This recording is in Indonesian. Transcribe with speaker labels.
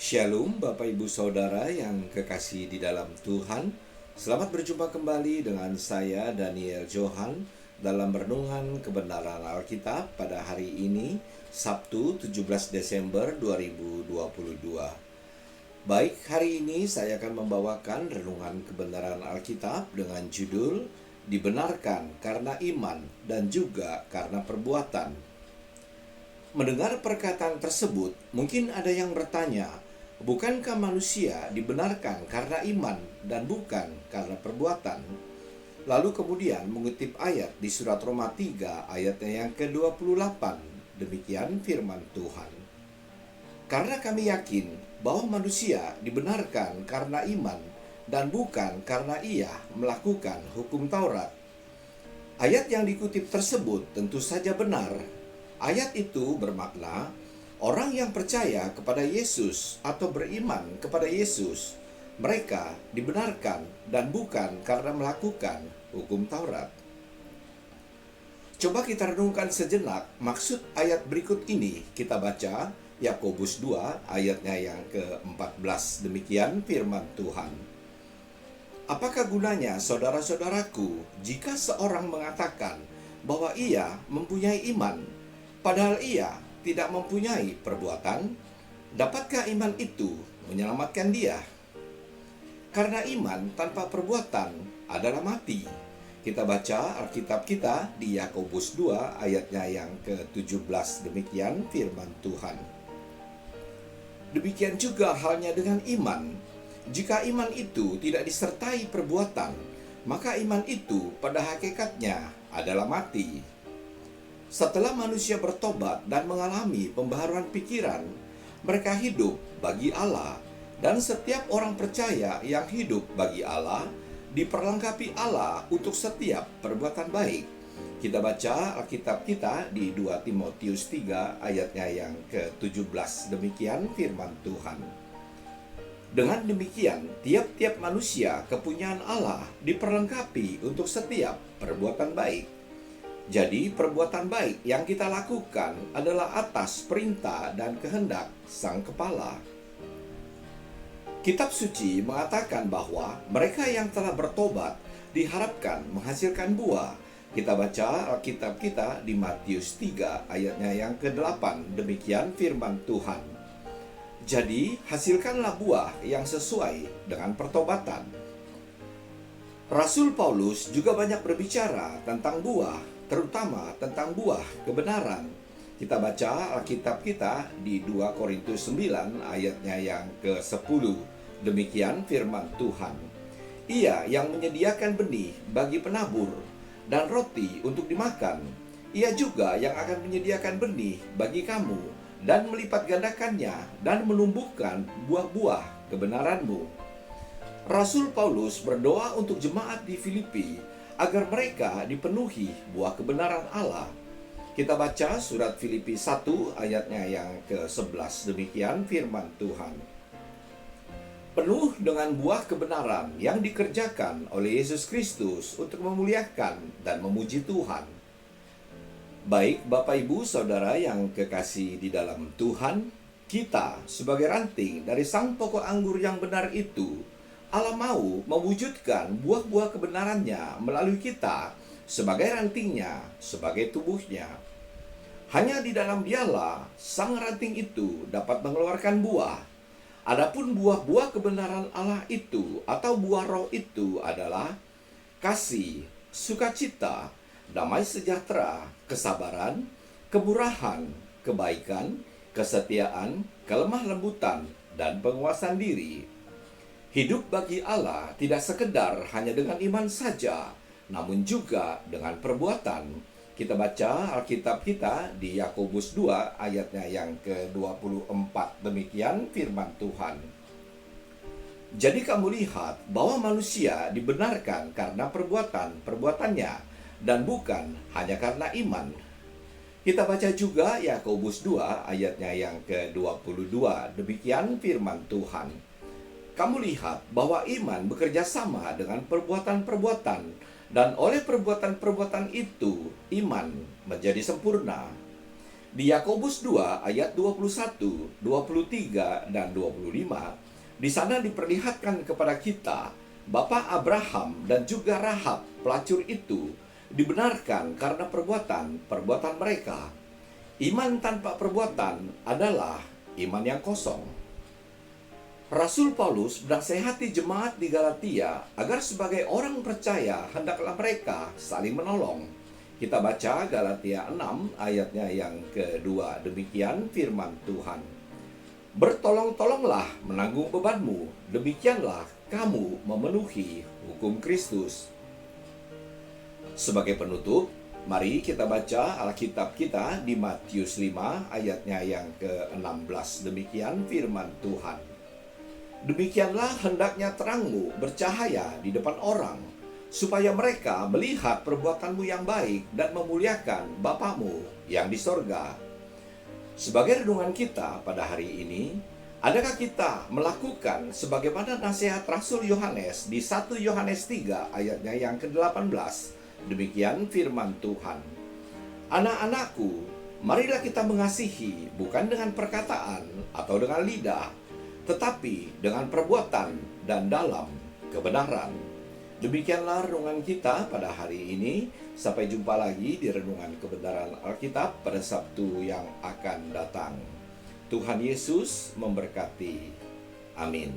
Speaker 1: Shalom Bapak Ibu Saudara yang kekasih di dalam Tuhan. Selamat berjumpa kembali dengan saya Daniel Johan dalam renungan kebenaran Alkitab pada hari ini, Sabtu 17 Desember 2022. Baik, hari ini saya akan membawakan renungan kebenaran Alkitab dengan judul Dibenarkan karena iman dan juga karena perbuatan. Mendengar perkataan tersebut, mungkin ada yang bertanya, bukankah manusia dibenarkan karena iman dan bukan karena perbuatan? Lalu kemudian mengutip ayat di surat Roma 3 ayatnya yang ke-28. Demikian firman Tuhan. Karena kami yakin bahwa manusia dibenarkan karena iman dan bukan karena ia melakukan hukum Taurat. Ayat yang dikutip tersebut tentu saja benar. Ayat itu bermakna orang yang percaya kepada Yesus atau beriman kepada Yesus, mereka dibenarkan dan bukan karena melakukan hukum Taurat. Coba kita renungkan sejenak maksud ayat berikut ini. Kita baca Yakobus 2 ayatnya yang ke-14. Demikian firman Tuhan. Apakah gunanya saudara-saudaraku jika seorang mengatakan bahwa ia mempunyai iman, padahal ia tidak mempunyai perbuatan? Dapatkah iman itu menyelamatkan dia? Karena iman tanpa perbuatan adalah mati. Kita baca Alkitab kita di Yakobus 2 ayatnya yang ke-17. Demikian firman Tuhan. Demikian juga halnya dengan iman. Jika iman itu tidak disertai perbuatan, maka iman itu pada hakikatnya adalah mati. Setelah manusia bertobat dan mengalami pembaharuan pikiran, mereka hidup bagi Allah, dan setiap orang percaya yang hidup bagi Allah diperlengkapi Allah untuk setiap perbuatan baik. Kita baca Alkitab kita di 2 Timotius 3 ayatnya yang ke-17. Demikian firman Tuhan. Dengan demikian, tiap-tiap manusia kepunyaan Allah diperlengkapi untuk setiap perbuatan baik. Jadi perbuatan baik yang kita lakukan adalah atas perintah dan kehendak Sang Kepala. Kitab suci mengatakan bahwa mereka yang telah bertobat diharapkan menghasilkan buah. Kita baca Alkitab kita di Matius 3 ayatnya yang ke-8. Demikian firman Tuhan. Jadi hasilkanlah buah yang sesuai dengan pertobatan. Rasul Paulus juga banyak berbicara tentang buah, terutama tentang buah kebenaran. Kita baca Alkitab kita di 2 Korintus 9 ayatnya yang ke-10. Demikian firman Tuhan. Ia yang menyediakan benih bagi penabur dan roti untuk dimakan. Ia juga yang akan menyediakan benih bagi kamu dan melipat gandakannya dan menumbuhkan buah-buah kebenaranmu. Rasul Paulus berdoa untuk jemaat di Filipi agar mereka dipenuhi buah kebenaran Allah. Kita baca surat Filipi 1 ayatnya yang ke-11. Demikian firman Tuhan. Penuh dengan buah kebenaran yang dikerjakan oleh Yesus Kristus untuk memuliakan dan memuji Tuhan. Baik Bapak Ibu Saudara yang kekasih di dalam Tuhan, kita sebagai ranting dari sang pokok anggur yang benar itu, Allah mau mewujudkan buah-buah kebenarannya melalui kita sebagai rantingnya, sebagai tubuhnya. Hanya di dalam Dialah sang ranting itu dapat mengeluarkan buah. Adapun buah-buah kebenaran Allah itu atau buah roh itu adalah kasih, sukacita, damai sejahtera, kesabaran, kemurahan, kebaikan, kesetiaan, kelemah lembutan, dan penguasaan diri. Hidup bagi Allah tidak sekedar hanya dengan iman saja, namun juga dengan perbuatan. Kita baca Alkitab kita di Yakobus 2 ayatnya yang ke-24. Demikian firman Tuhan. Jadi kamu lihat bahwa manusia dibenarkan karena perbuatannya dan bukan hanya karena iman. Kita baca juga Yakobus 2 ayatnya yang ke-22. Demikian firman Tuhan. Kamu lihat bahwa iman bekerja sama dengan perbuatan-perbuatan, dan oleh perbuatan-perbuatan itu iman menjadi sempurna. Di Yakobus 2 ayat 21, 23, dan 25, di sana diperlihatkan kepada kita Bapa Abraham dan juga Rahab pelacur itu dibenarkan karena perbuatan mereka. Iman tanpa perbuatan adalah iman yang kosong. Rasul Paulus menasehati jemaat di Galatia agar sebagai orang percaya hendaklah mereka saling menolong. Kita baca Galatia 6 ayatnya yang kedua. Demikian firman Tuhan. Bertolong-tolonglah menanggung bebanmu, demikianlah kamu memenuhi hukum Kristus. Sebagai penutup, mari kita baca Alkitab kita di Matius 5 ayatnya yang ke-16. Demikian firman Tuhan. Demikianlah hendaknya terangmu bercahaya di depan orang, supaya mereka melihat perbuatanmu yang baik dan memuliakan Bapamu yang di sorga. Sebagai renungan kita pada hari ini, adakah kita melakukan sebagaimana nasihat Rasul Yohanes di 1 Yohanes 3 ayatnya yang ke-18? Demikian firman Tuhan. Anak-anakku, marilah kita mengasihi bukan dengan perkataan atau dengan lidah, tetapi dengan perbuatan dan dalam kebenaran. Demikianlah renungan kita pada hari ini. Sampai jumpa lagi di renungan kebenaran Alkitab pada Sabtu yang akan datang. Tuhan Yesus memberkati. Amin.